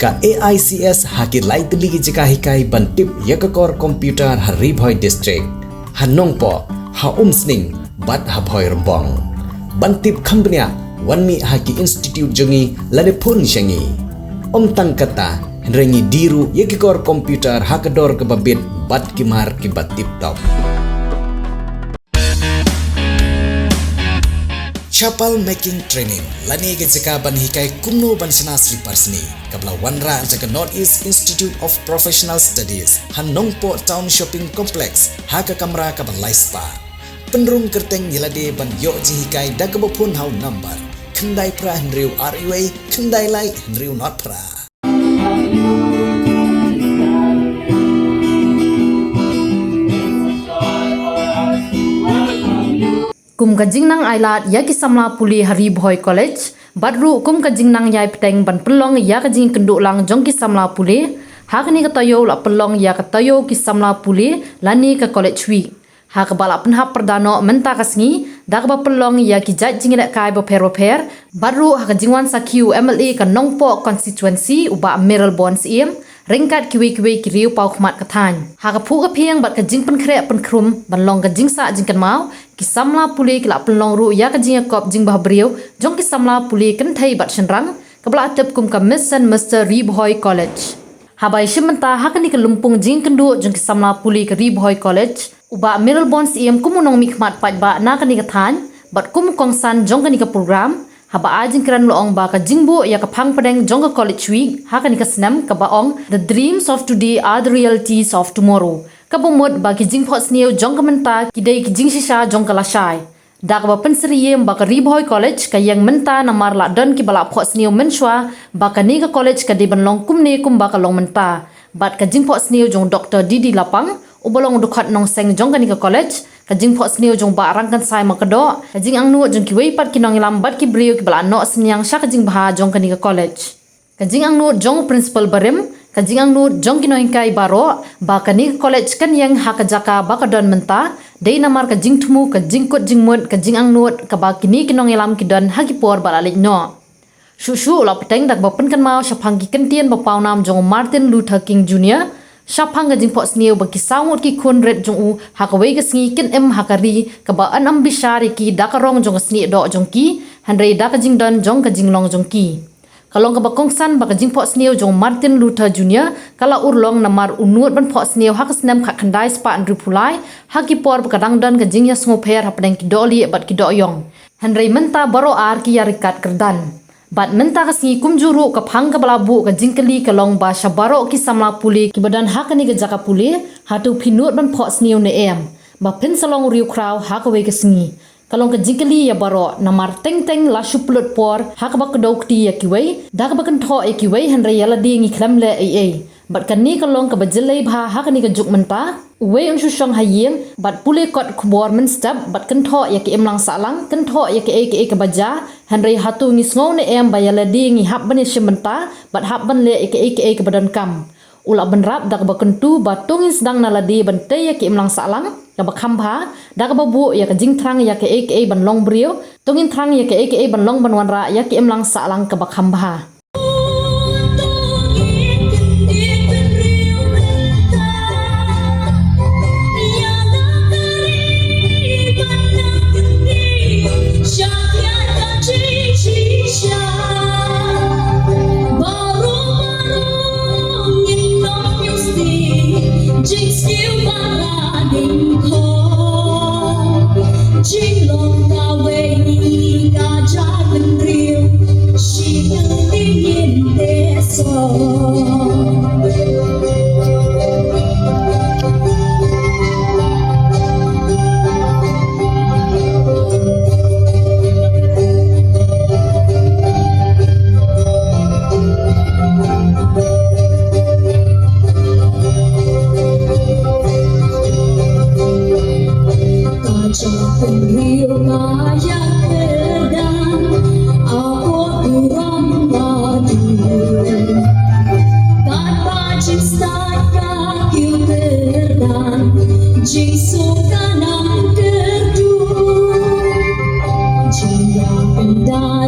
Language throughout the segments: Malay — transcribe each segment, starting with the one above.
ka AICS haki laitli jika hikai bantip yakakor komputer hari Bhoi district ha Nongpoh ha umsning bat ha Bhoi rembong bantip khambnya wanmi haki institute jongi lade phun shangi tang kata rengi diru yakakor komputer hakador ke babit bat kimar ki batip top Chapel making training lani ke jika ban hikai kumno ban sana slipper sni kabla wanra jaga Northeast Institute of Professional Studies han Nongpoh Town Shopping Complex haka kamera ka ban laispa penrung kerteng yelade ban yo ji hikai daga phun hau number kendai pra hendriu RUA kendai lai hendriu not pra kum ka jingnang ailat ya ki samla puli hari Bhoi college badru kum ka jingnang yai peteng ban pelong ya ka jing kenduk lang jong ki samla puli ha ka ni ka tayo la pelong ya ka tayo ki samla puli lani ka college week ha ka bala penhap perdano menta ka sngi da ka pelong ya ki jat jing nek kai bo per badru ha ka jingwan sa Q MLA ka Nongpoh constituency uba Meral Bonds im ringkat kiwi ki riu pau khmat ka than ha ka phu ka phiang bat ka jing pen khre pen khrum ban long ka jing sa jing kan mau ki samla puli ki la pelong ru ya ka Jingiakop Jingbhabriew jong ki samla puli kan thai bat shenrang ka bla tep kum ka Miss and Mr Bhoi college ha bai shimenta ha ka ni ka lumpung jing kendu jong ki samla puli ka Bhoi college uba Meral Bonds im kumunong mikmat pat ba na ka ni ka than bat kum kongsan jong ka ni ka program haba ajing kran loong ba ka jingbu ya ka phang padeng jong ka college week ha ka ni ka snam ka baong the dreams of today are the realities of tomorrow ka bomod ba ki jingpho sneu jong ka menta ki dei ki jingshisha jong ka lasai da ka ba pensriem ba ka Bhoi college ka yang menta na mar la don ki bala pho sneu menshwa ba ka ni ka college ka de banlong kumne kum ba ka long menta bat ka jingpho sneu jong Dr Didi Lapang ubolong dukhat nong seng jong ka ni ka college ka jingpho sneu jong ba rangkan sai makado ka jing ang nu jong ki wei pat ki nong lam bat ki brew ki bala no snyang sha ka jingbha jong ka ni ka college ka jing ang nu jong principal barim ka jing ang nu jong ki no kai baro ba ka ni ka college kan yang ha ka jaka ba ka don menta dei namar ka jing thumu ka jingkot jingmut ka jing ang nu ka ba ki ni ki nong lam ki don ha ki por bala lek no shu la peteng dak ba pen kan mau sha phang ki kan tien ba pau nam jong Martin Luther King Jr Shapang ga jingpho sneu ba ki saungot ki khun ret jong u ha ka wei ga sngi kin em ha ka ri ka ba an ambishari ki da ka rong jong sni do jong ki hanrei da ka jing don jong ka jinglong jong ki kalong ka ba kongsan ba ka jingpho sneu jong Martin Luther Jr kala urlong namar unut ban pho sneu ha ka snam kha khandai spa an rupulai ha ki por ba ka dang don ka jingya sngoper ha padeng ki doli bat ki do yong hanrei menta baro ar ki yarikat kerdan bat menta ka sngi kumjuru ka phang ka balabu ka jingkali ka long ba shabaro ki samla puli ki badan ha ka ni ga jaka puli ha tu phinut ban pho sneu ne em ba phin salong riu kraw ha ka wei ka sngi kalong ka jingkali ya baro namar teng la shuplut por ha ka ba ka dok ti ya ki wei da ka ba kan tho e ki wei han re yala di ngi khlam le ai bat kan ni ka long ka ba jilai bha ha ka ni ka juk menta wei un shu shong ha yeng bat puli kot khubor men step bat kan tho ya ki em lang sa lang kan tho ya ki ka baja han re hatu ngi sngo ne em ba yala di ngi hab ban shimenta bat hab ban le ki ka badan kam ula ban rap da ka ba kan tu ba tungin sedang na la di ban te ya ki em lang sa lang ka ba kham bha da ka ba bu ya ka jing thrang ya ki ban long brew tungin thrang ya ki ban long ban wan ra ya ki em lang sa lang ka ba kham bha Shillong ta wei ka ja bynta she đừng yên để so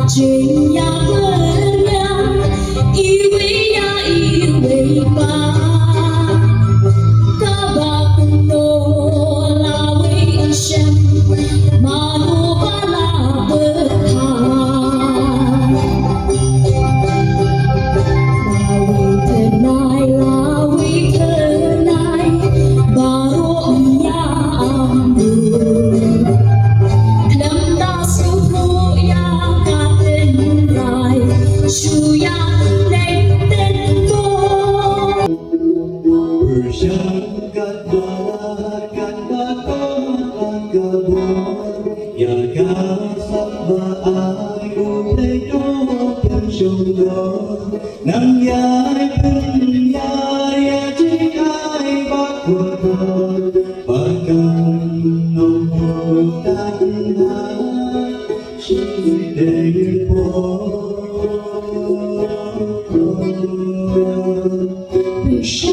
Jingiakop yêu ba ta ba no la we shem ma no ba la bơ tha la we tonight ba ro ya ambu lam da su ro ya ka ten rai shu ya nei ten bo Nang yai pun yai ya jing ai bak kuat bahkan Nongpoh tan ha shi dei po She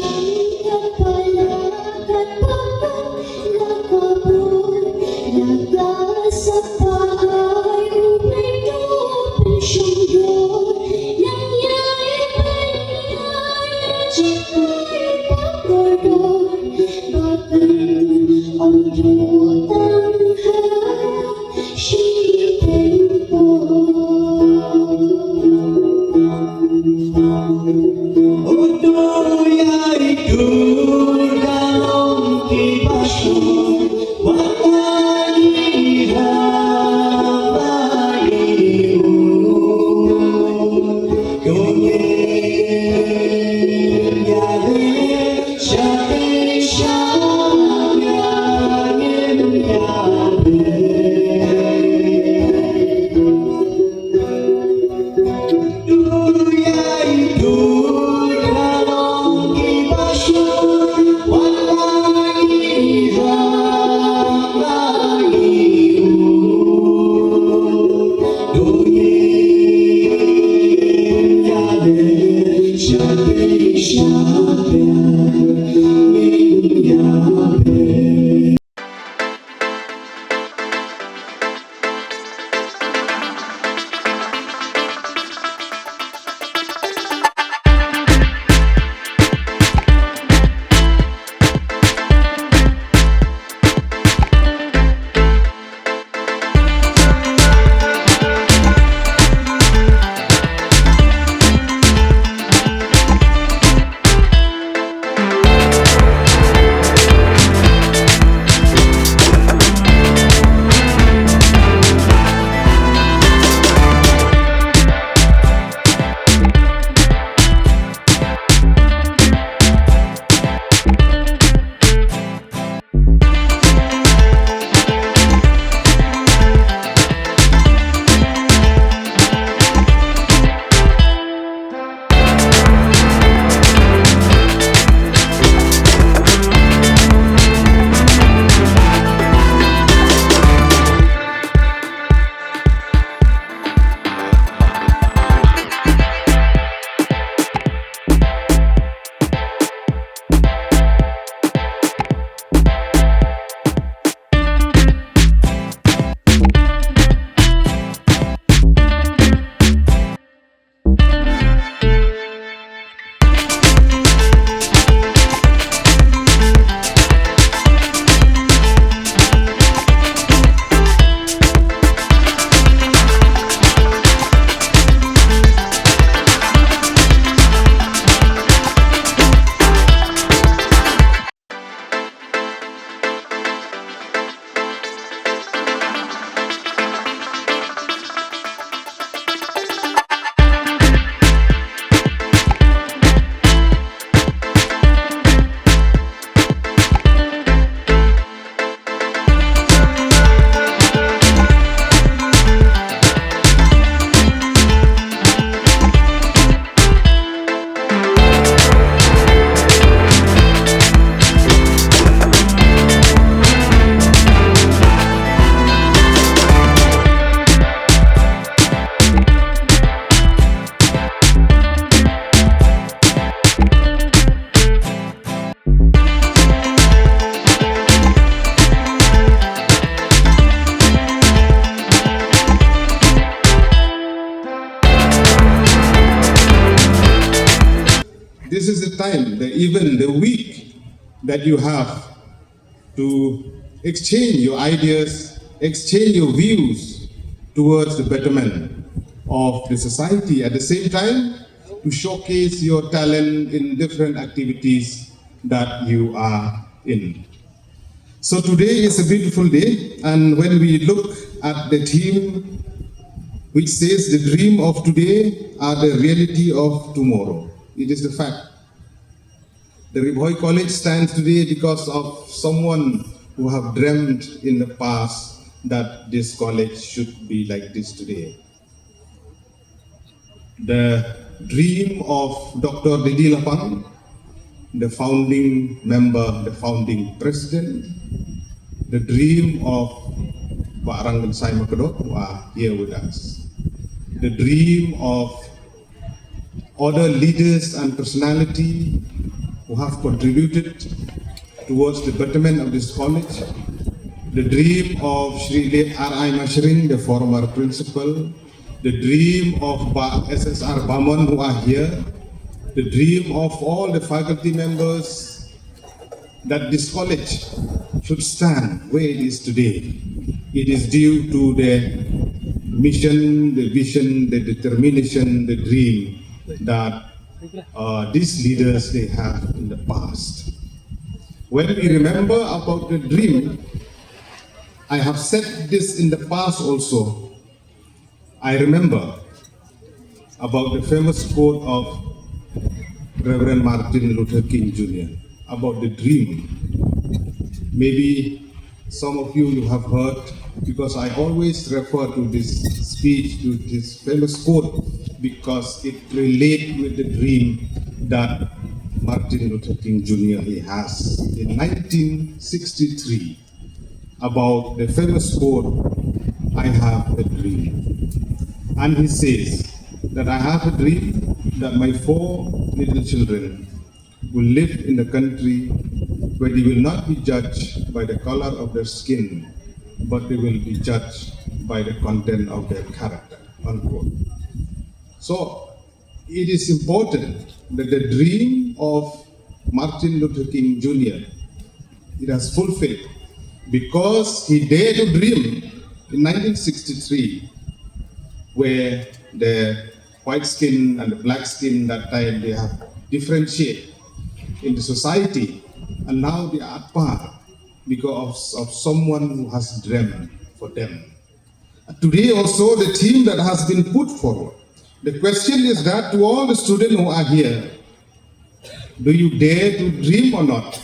this is the time, even the week that you have to exchange your ideas, exchange your views towards the betterment of the society. At the same time, to showcase your talent in different activities that you are in. So today is a beautiful day, and when we look at the theme which says the dream of today are the reality of tomorrow, it is the fact. The Bhoi College stands today because of someone who have dreamed in the past that this college should be like this today. The dream of Dr. Didi Lapang, the founding member, the founding president, the dream of Pak Ranggan Sai Makedot, who are here with us, the dream of other leaders and personality who have contributed towards the betterment of this college, the dream of Shri R.I. Mashrin, the former principal, the dream of SSR Bamon who are here, the dream of all the faculty members that this college should stand where it is today. It is due to the mission, the vision, the determination, the dream that these leaders they have in the past. When we remember about the dream, I have said this in the past also. I remember about the famous quote of Reverend Martin Luther King Jr. about the dream. Maybe some of you have heard, because I always refer to this speech, to this famous quote, because it relates with the dream that Martin Luther King Jr. he has in 1963 about the famous quote, "I have a dream." And he says that I have a dream that my 4 little children will live in a country where they will not be judged by the color of their skin, but they will be judged by the content of their character, unquote. So it is important that the dream of Martin Luther King Jr., it has fulfilled, because he dared to dream in 1963, where the white skin and the black skin that time they have differentiate in the society, and now they are apart because of someone who has dreamed for them. Today also the theme that has been put forward, the question is that to all the students who are here, do you dare to dream or not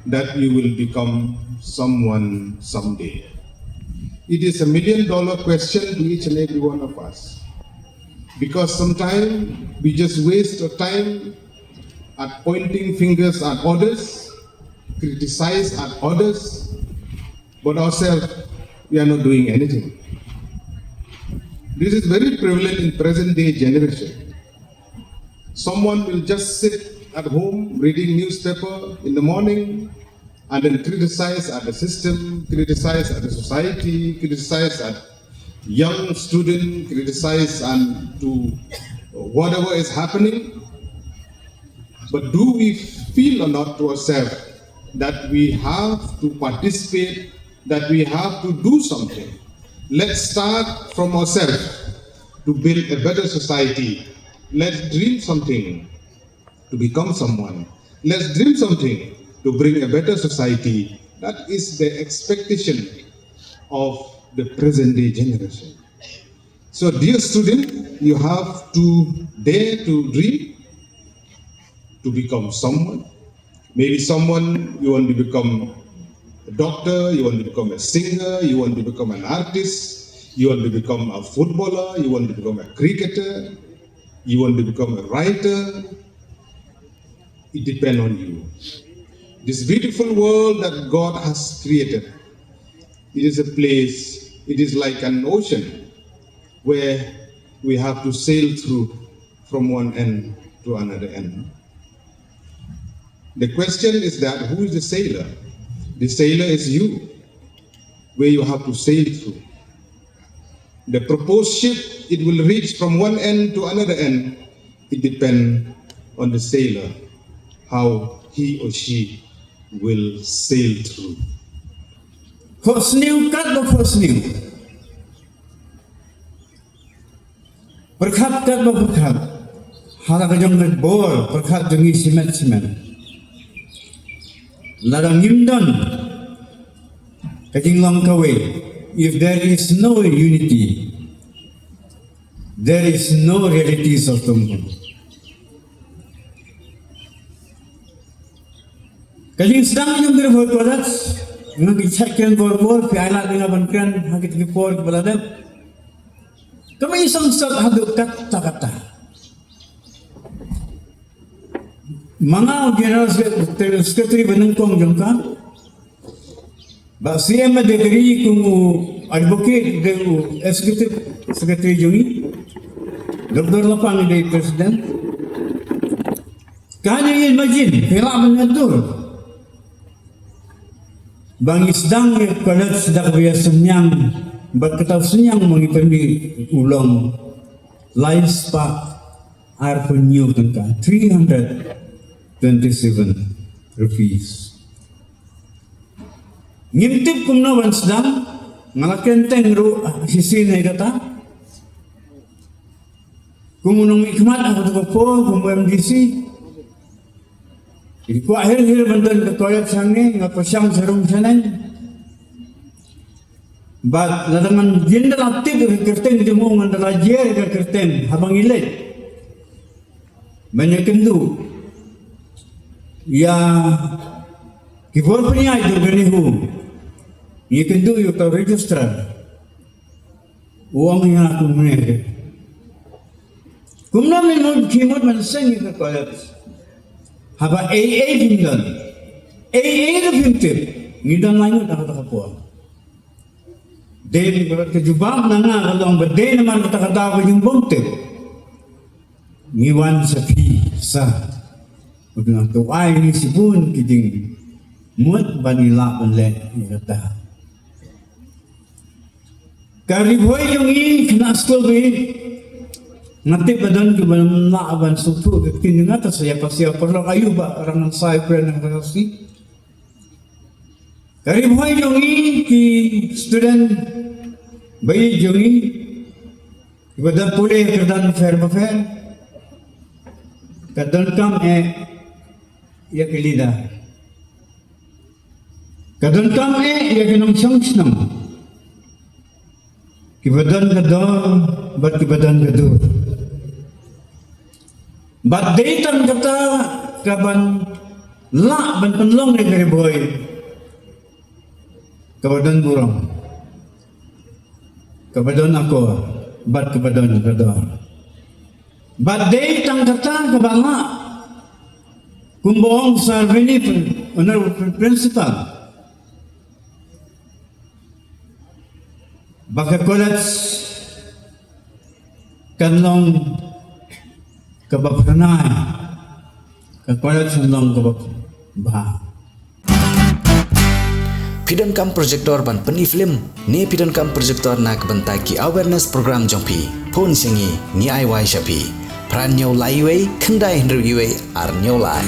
that you will become someone someday? It is a $1 million question to each and every one of us, because sometimes we just waste our time at pointing fingers at others, criticize at others, but ourselves, we are not doing anything. This is very prevalent in present day generation. Someone will just sit at home reading newspaper in the morning and then criticize at the system, criticize at the society, criticize at young student, criticize and to whatever is happening. But do we feel or not to ourselves that we have to participate, that we have to do something? Let's start from ourselves to build a better society. Let's dream something to become someone. Let's dream something to bring a better society. That is the expectation of the present day generation. So dear student, you have to dare to dream to become someone. Maybe someone you want to become a doctor, you want to become a singer, you want to become an artist, you want to become a footballer, you want to become a cricketer, you want to become a writer. It depends on you. This beautiful world that God has created, it is a place, it is like an ocean where we have to sail through from one end to another end. The question is that who is the sailor? The sailor is you, where you have to sail through. The proposed ship, it will reach from one end to another end. It depends on the sailor how he or she will sail through. Khosniu kat ba khosniu. Perkhat kat ba perkhat. Hala ka jong bor perkhat jongi simet. Ladang ngimdon kajing long kawe. If there is no unity, there is no realities of Nongpoh. Kajing sedang yung berbor kolat, yung kichakkan bor piala dengan bankan hakit kipor kebeladap. Kami isang sat haduk kata-kata. Mga general secretary benengkong jongka, ba siya madagri kung advocate de secretary jongi, Dr. Lapang de president. Kanya imagine, kailangan ngadur. Bang isdang kalat sedak biya senyang berketaw senyang mengipandi ulang live spark air penyu tengka 327 rupees. Ngintip kumna wan sedang ngalaken teng ru sisi na kata kumunong ikmat ako po kum MDC. Jadi ku akhir bandan ke toilet sange ngapa syang serum sanan. Bat ladangan jendel aktif ke kerten jemu ngandala jer ke kerten habang ilet. Banyak kendu. Ya kibor punya juga ni hu. Ia kendu yuk tau registrar. Uang yang aku menek. Kumna minum kimot manseng ke toilet. Haba AA hinggan, AA itu pinter, ngidan lain tak kata apa. Dia kejubah nanga kalau berdeh nama kata apa yang bontek, ngiwan sapi sah, udah tu ay ni si phun kijing, muat banila penlek kata. Kari Bhoi yang ini kena sekolah be. Nanti badan ke badan aban suatu ketin dengan atas saya pasti perlu kayu ba orang saya pernah ngerti. Kari Bhoi jongi ki student bayi jongi badan pulih kerdan fair kadang kam ya kelida kadang kam ya kenong senang ki badan kadang bat ki badan kadang. Bat daytan kata kaban la ban penlong ni Kari Bhoi kabadan burong kabadan ako bat kabadan kador bat daytan kata kaban la kumboong sa veni honor principal baka kolats kanlong kabapranay kakulat Shillong Jingbhabriew. Pidan kam projector ban peni film ne pidan kam projector nak bentai ki awareness program jompi phun singi ni ai wai shapi pran nyau lai wei kendai hendru yue ar nyau lai.